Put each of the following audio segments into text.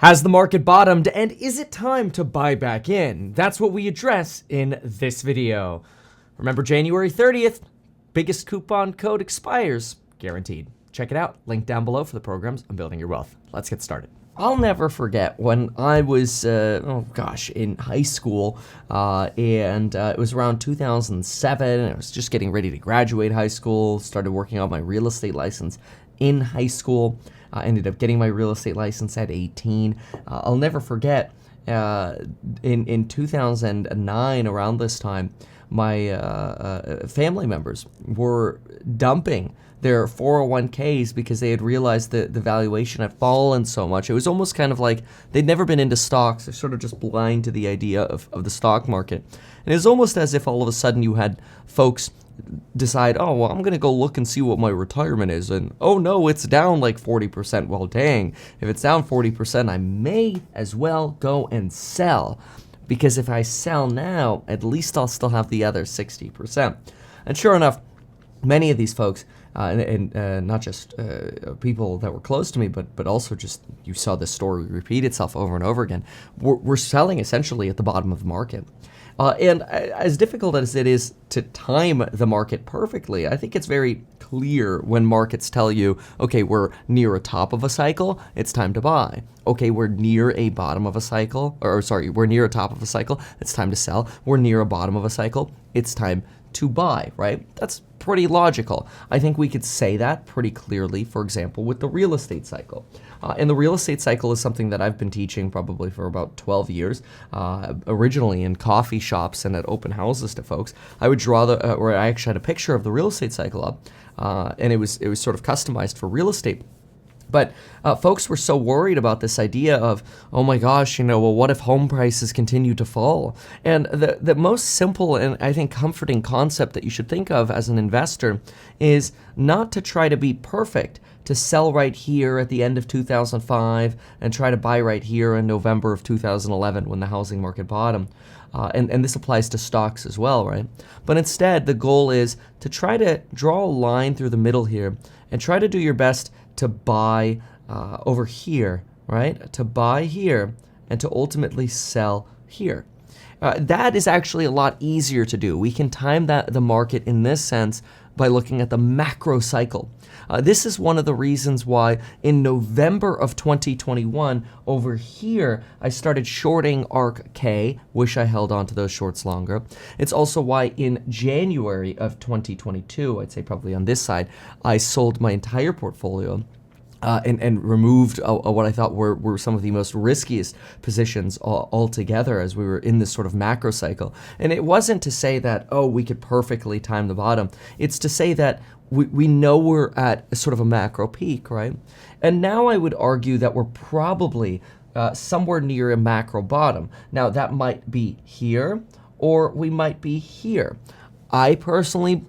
Has the market bottomed, and is it time to buy back in? That's what we address in this video. Remember, January 30th, biggest coupon code expires, guaranteed. Check it out, link down below for the programs on building your wealth. Let's get started. I'll never forget when I was, in high school, and it was around 2007. I was just getting ready to graduate high school, started working on my real estate license in high school. I ended up getting my real estate license at 18. I'll never forget, in 2009, around this time, my family members were dumping their 401ks because they had realized that the valuation had fallen so much. It was almost kind of like they'd never been into stocks. They're sort of just blind to the idea of the stock market. And it was almost as if all of a sudden you had folks decide, oh, well, I'm going to go look and see what my retirement is. And, oh, no, it's down like 40%. Well, dang, if it's down 40%, I may as well go and sell. Because if I sell now, at least I'll still have the other 60%. And sure enough, many of these folks, and not just people that were close to me, but also just you saw this story repeat itself over and over again, we're selling essentially at the bottom of the market. And as difficult as it is to time the market perfectly, I think it's very clear when markets tell you, okay, we're near a top of a cycle, it's time to buy. Okay, we're near a bottom of a cycle, we're near a top of a cycle, it's time to sell. We're near a bottom of a cycle, it's time to buy, right? That's pretty logical. I think we could say that pretty clearly, for example, with the real estate cycle. And the real estate cycle is something that I've been teaching probably for about 12 years, originally in coffee shops and at open houses to folks. I would draw where I actually had a picture of the real estate cycle up, and it was sort of customized for real estate. But folks were so worried about this idea of, oh my gosh, well, what if home prices continue to fall? And the most simple and I think comforting concept that you should think of as an investor is not to try to be perfect, to sell right here at the end of 2005 and try to buy right here in November of 2011 when the housing market bottomed. And this applies to stocks as well, right? But instead, the goal is to try to draw a line through the middle here and try to do your best to buy over here, right? To buy here and to ultimately sell here. That is actually a lot easier to do. We can time the market in this sense by looking at the macro cycle. This is one of the reasons why in November of 2021, over here, I started shorting ARKK. Wish I held on to those shorts longer. It's also why in January of 2022, I'd say probably on this side, I sold my entire portfolio. And removed what I thought were some of the most riskiest positions altogether as we were in this sort of macro cycle. And it wasn't to say that, oh, we could perfectly time the bottom. It's to say that we know we're at a sort of a macro peak, right? And now I would argue that we're probably somewhere near a macro bottom. Now, that might be here, or we might be here. I personally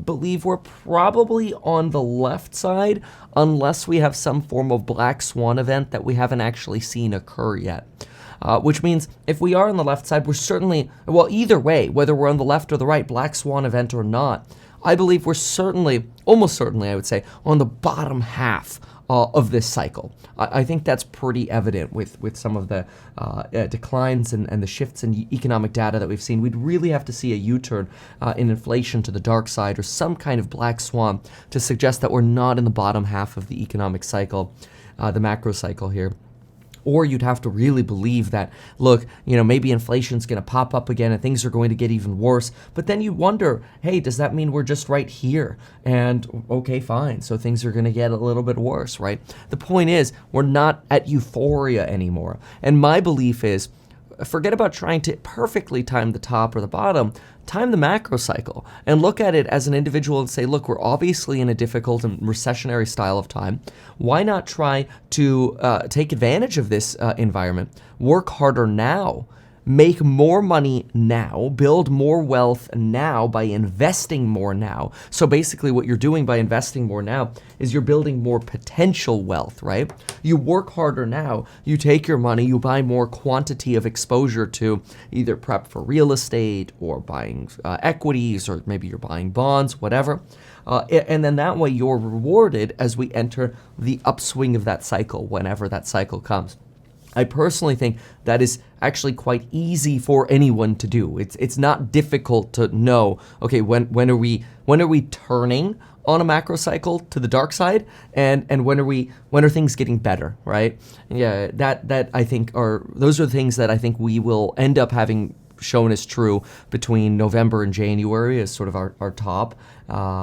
believe we're probably on the left side unless we have some form of black swan event that we haven't actually seen occur yet. Which means if we are on the left side, we're certainly, well, either way, whether we're on the left or the right, black swan event or not, I believe we're certainly, almost certainly I would say, on the bottom half of this cycle. I think that's pretty evident with some of the declines and the shifts in economic data that we've seen. We'd really have to see a U-turn in inflation to the dark side or some kind of black swan to suggest that we're not in the bottom half of the economic cycle, the macro cycle here. Or you'd have to really believe that, look, maybe inflation's going to pop up again and things are going to get even worse. But then you wonder, hey, does that mean we're just right here? And okay, fine. So things are going to get a little bit worse, right? The point is, we're not at euphoria anymore. And my belief is, forget about trying to perfectly time the top or the bottom. Time the macro cycle and look at it as an individual and say, look, we're obviously in a difficult and recessionary style of time. Why not try to take advantage of this environment? Work harder now. Make more money now, build more wealth now by investing more now. So basically what you're doing by investing more now is you're building more potential wealth, right? You work harder now, you take your money, you buy more quantity of exposure to either prep for real estate or buying equities, or maybe you're buying bonds, whatever. And then that way you're rewarded as we enter the upswing of that cycle, whenever that cycle comes. I personally think that is actually quite easy for anyone to do. It's not difficult to know, okay, when are we turning on a macro cycle to the dark side, and when are things getting better, right? Yeah, that I think those are the things that I think we will end up having shown as true between November and January as sort of our top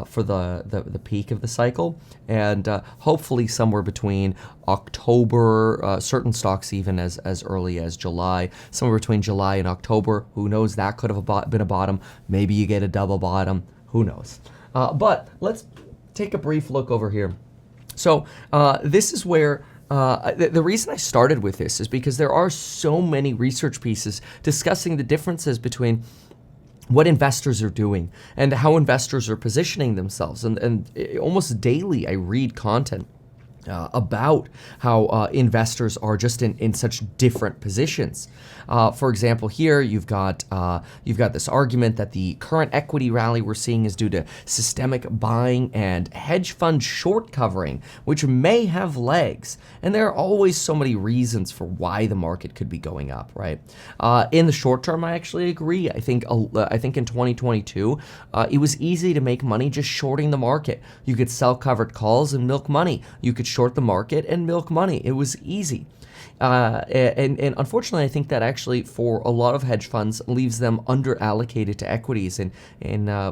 for the peak of the cycle, and hopefully somewhere between October, certain stocks even as early as July, somewhere between July and October. Who knows? That could have been a bottom. Maybe you get a double bottom. Who knows? But let's take a brief look over here. So this is where the reason I started with this is because there are so many research pieces discussing the differences between what investors are doing and how investors are positioning themselves. And almost daily I read content about how investors are just in such different positions. For example, here you've got this argument that the current equity rally we're seeing is due to systemic buying and hedge fund short covering, which may have legs. And there are always so many reasons for why the market could be going up, right? In the short term, I actually agree. I think in 2022, it was easy to make money just shorting the market. You could sell covered calls and milk money. You could short the market and milk money. It was easy. And unfortunately, I think that actually for a lot of hedge funds leaves them under allocated to equities in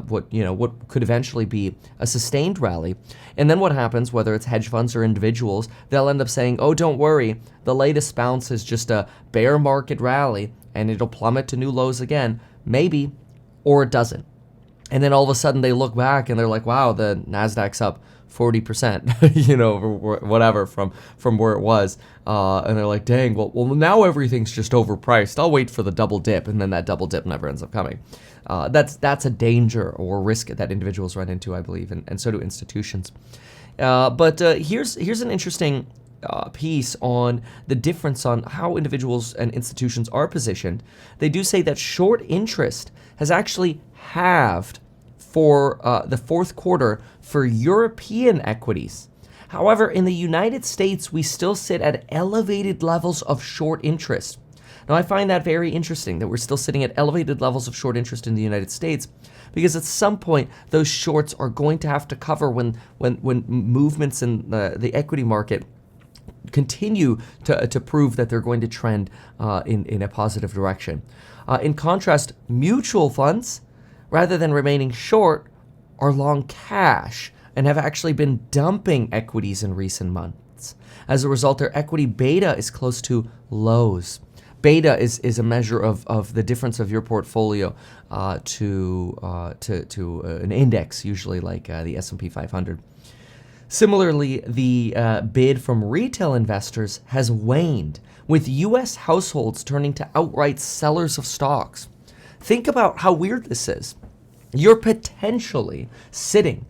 what could eventually be a sustained rally. And then what happens, whether it's hedge funds or individuals, they'll end up saying, oh, don't worry, the latest bounce is just a bear market rally and it'll plummet to new lows again. Maybe, or it doesn't. And then all of a sudden they look back and they're like, wow, the Nasdaq's up 40%, or whatever from where it was, and they're like, dang, well now everything's just overpriced. I'll wait for the double dip, and then that double dip never ends up coming. That's a danger or risk that individuals run into, I believe, and so do institutions. But here's an interesting piece on the difference on how individuals and institutions are positioned. They do say that short interest has actually halved for the fourth quarter for European equities. However, in the United States, we still sit at elevated levels of short interest. Now, I find that very interesting that we're still sitting at elevated levels of short interest in the United States, because at some point, those shorts are going to have to cover when movements in the equity market continue to prove that they're going to trend in a positive direction. In contrast, mutual funds, rather than remaining short, are long cash and have actually been dumping equities in recent months. As a result, their equity beta is close to lows. Beta is a measure of the difference of your portfolio to an index, usually like the S&P 500. Similarly, the bid from retail investors has waned, with U.S. households turning to outright sellers of stocks. Think about how weird this is. You're potentially sitting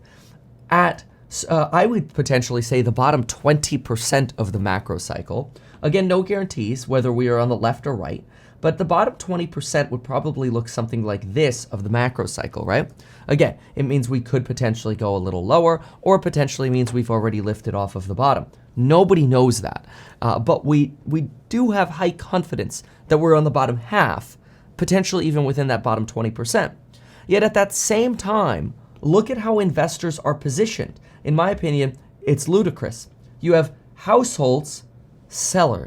at, I would potentially say, the bottom 20% of the macro cycle. Again, no guarantees whether we are on the left or right, but the bottom 20% would probably look something like this of the macro cycle, right? Again, it means we could potentially go a little lower, or potentially means we've already lifted off of the bottom. Nobody knows that, but we do have high confidence that we're on the bottom half, potentially even within that bottom 20%. Yet at that same time, look at how investors are positioned. In my opinion, it's ludicrous. You have households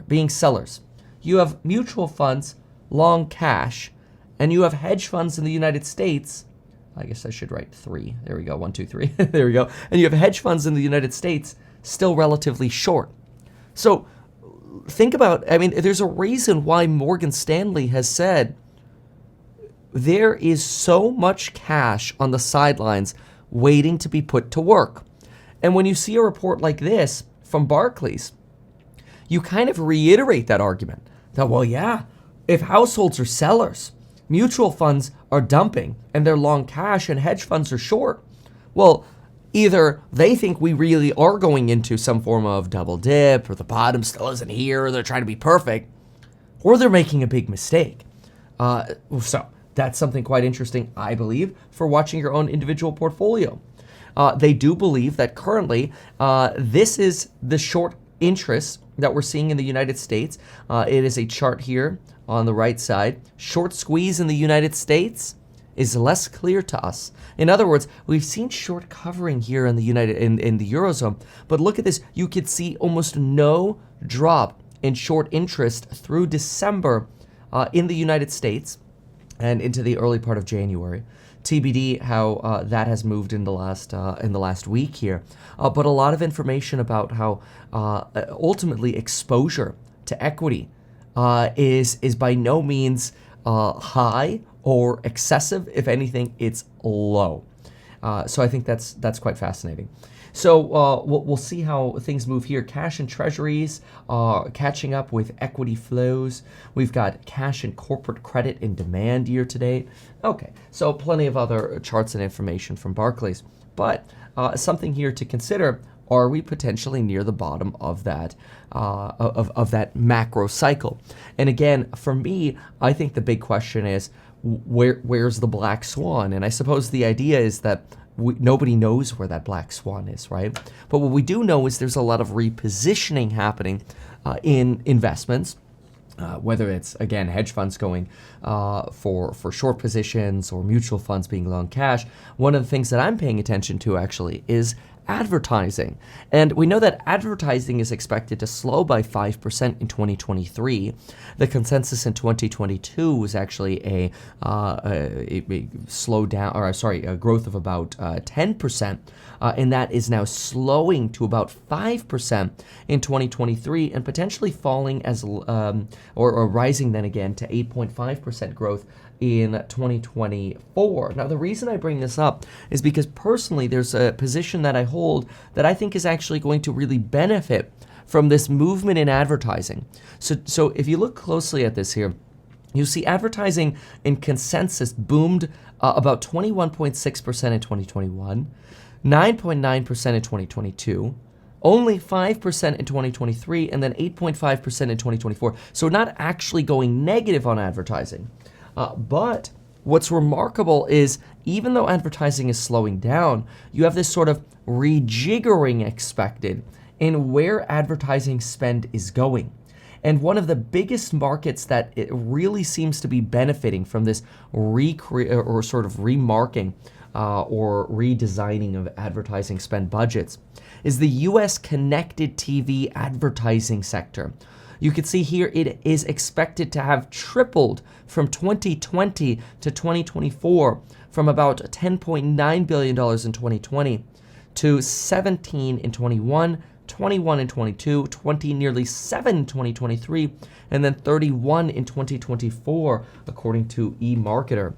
being sellers. You have mutual funds long cash, and you have hedge funds in the United States. I guess I should write 3. There we go. 1, 2, 3. There we go. And you have hedge funds in the United States still relatively short. So think about, there's a reason why Morgan Stanley has said there is so much cash on the sidelines waiting to be put to work. And when you see a report like this from Barclays, you kind of reiterate that argument that, well, yeah, if households are sellers, mutual funds are dumping, and they're long cash and hedge funds are short, well, either they think we really are going into some form of double dip, or the bottom still isn't here, or they're trying to be perfect, or they're making a big mistake. So that's something quite interesting, I believe, for watching your own individual portfolio. They do believe that currently this is the short interest that we're seeing in the United States, it is a chart here on the right side. Short squeeze in the United States is less clear to us. In other words, we've seen short covering here in the in the Eurozone, but look at this. You could see almost no drop in short interest through December in the United States and into the early part of January. TBD how that has moved in the last week here, but a lot of information about how ultimately exposure to equity is by no means high or excessive. If anything, it's low. So I think that's quite fascinating. So we'll see how things move here. Cash and treasuries catching up with equity flows. We've got cash and corporate credit in demand year to date. Okay, so plenty of other charts and information from Barclays. But something here to consider: are we potentially near the bottom of that of that macro cycle? And again, for me, I think the big question is where's the black swan? And I suppose the idea is that nobody knows where that black swan is, right? But what we do know is there's a lot of repositioning happening in investments, whether it's, again, hedge funds going for short positions or mutual funds being long cash. One of the things that I'm paying attention to actually is advertising. And we know that advertising is expected to slow by 5% in 2023. The consensus in 2022 was actually a slowdown, or sorry, a growth of about 10%. And that is now slowing to about 5% in 2023 and potentially falling as, or rising then again to 8.5% growth in 2024. Now, the reason I bring this up is because personally, there's a position that I hold that I think is actually going to really benefit from this movement in advertising. So if you look closely at this here, you see advertising in consensus boomed about 21.6% in 2021, 9.9% in 2022, only 5% in 2023, and then 8.5% in 2024. So not actually going negative on advertising. But what's remarkable is even though advertising is slowing down, you have this sort of rejiggering expected in where advertising spend is going. And one of the biggest markets that it really seems to be benefiting from this or sort of remarking or redesigning of advertising spend budgets is the US connected TV advertising sector. You can see here it is expected to have tripled from 2020 to 2024, from about $10.9 billion in 2020 to 17 in 21, 21 in 22, 20 nearly 7 in 2023, and then 31 in 2024, according to eMarketer.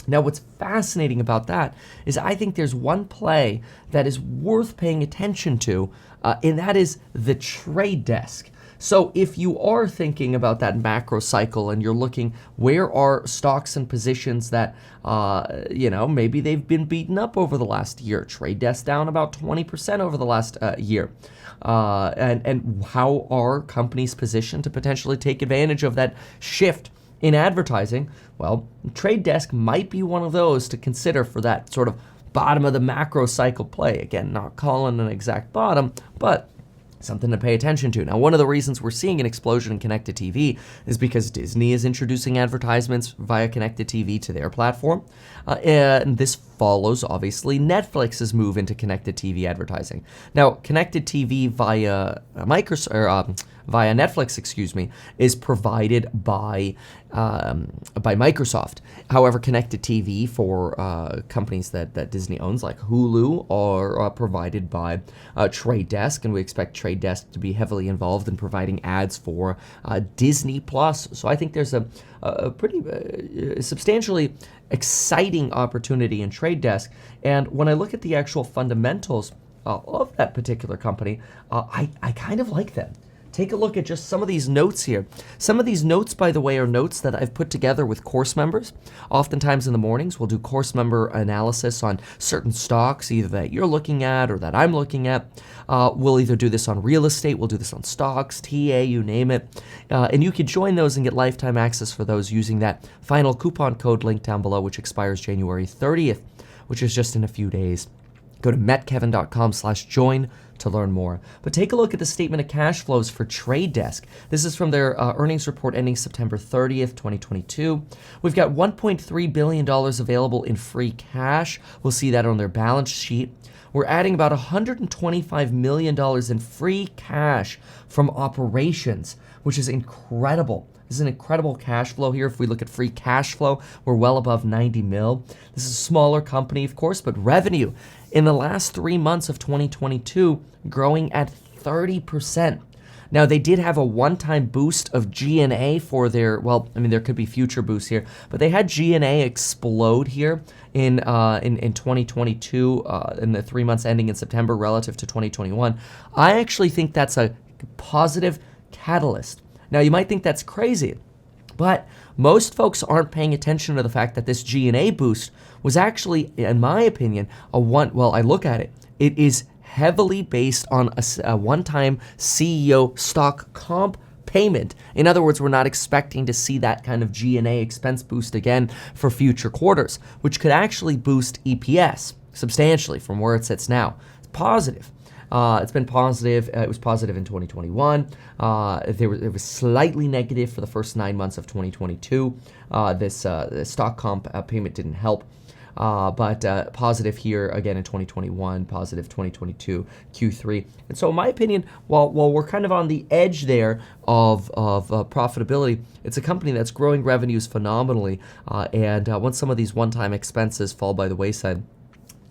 Now, what's fascinating about that is I think there's one play that is worth paying attention to, and that is the trade desk. So if you are thinking about that macro cycle and you're looking where are stocks and positions that, maybe they've been beaten up over the last year, trade desk down about 20% over the last year. And how are companies positioned to potentially take advantage of that shift in advertising? Well, Trade Desk might be one of those to consider for that sort of bottom of the macro cycle play. Again, not calling an exact bottom, but something to pay attention to. Now, one of the reasons we're seeing an explosion in connected TV is because Disney is introducing advertisements via connected TV to their platform. And this follows, obviously, Netflix's move into connected TV advertising. Now, connected TV via via Netflix, is provided by Microsoft. However, connected TV for companies that Disney owns, like Hulu, are provided by Trade Desk, and we expect Trade Desk to be heavily involved in providing ads for Disney Plus. So I think there's a pretty substantially exciting opportunity in Trade Desk. And when I look at the actual fundamentals of that particular company, I kind of like them. Take a look at just some of these notes here. Some of these notes, by the way, are notes that I've put together with course members. Oftentimes in the mornings, we'll do course member analysis on certain stocks, either that you're looking at or that I'm looking at. We'll either do this on real estate, we'll do this on stocks, TA, you name it. And you can join those and get lifetime access for those using that final coupon code link down below, which expires January 30th, which is just in a few days. Go to metkevin.com/join to learn more. But take a look at the statement of cash flows for Trade Desk. This is from their earnings report ending September 30th, 2022. We've got $1.3 billion available in free cash. We'll see that on their balance sheet. We're adding about $125 million in free cash from operations, which is incredible. This is an incredible cash flow here. If we look at free cash flow, we're well above 90 mil. This is a smaller company, of course, but revenue in the last 3 months of 2022 growing at 30%. Now, they did have a one-time boost of G&A for their, well, I mean, there could be future boosts here, but they had G&A explode here in 2022, in the 3 months ending in September relative to 2021. I actually think that's a positive catalyst. Now, you might think that's crazy, but most folks aren't paying attention to the fact that this G&A boost was actually, in my opinion, I look at it, it is heavily based on a one-time CEO stock comp payment. In other words, we're not expecting to see that kind of G&A expense boost again for future quarters, which could actually boost EPS substantially from where it sits now. It's positive. It's been positive. It was positive in 2021. It was slightly negative for the first 9 months of 2022. This stock comp payment didn't help. But positive here again in 2021, positive 2022 Q3. And so in my opinion, while we're kind of on the edge there of profitability, it's a company that's growing revenues phenomenally. And once some of these one-time expenses fall by the wayside,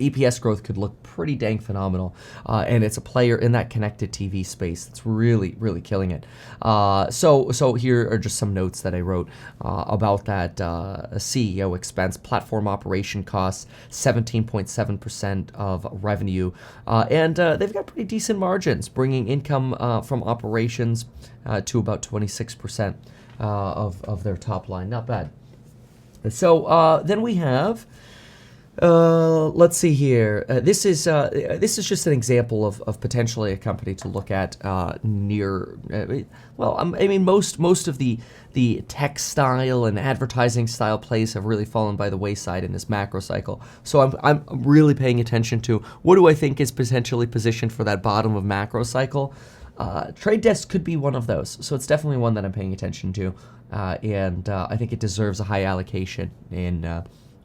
EPS growth could look pretty dang phenomenal, and it's a player in that connected TV space that's really, really killing it. So here are just some notes that I wrote about that CEO expense. Platform operation costs, 17.7% of revenue, and they've got pretty decent margins, bringing income from operations to about 26% of their top line. Not bad. So then we have. Let's see here. This is just an example of potentially a company to look at near. I mean, most of the textile and advertising style plays have really fallen by the wayside in this macro cycle. So I'm really paying attention to what do I think is potentially positioned for that bottom of macro cycle. Trade Desk could be one of those. So it's definitely one that I'm paying attention to, and I think it deserves a high allocation in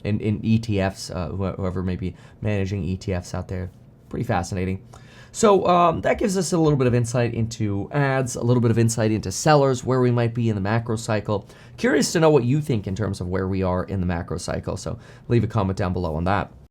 ETFs, whoever may be managing ETFs out there. Pretty fascinating. So that gives us a little bit of insight into ads, a little bit of insight into sellers, where we might be in the macro cycle. Curious to know what you think in terms of where we are in the macro cycle. So leave a comment down below on that.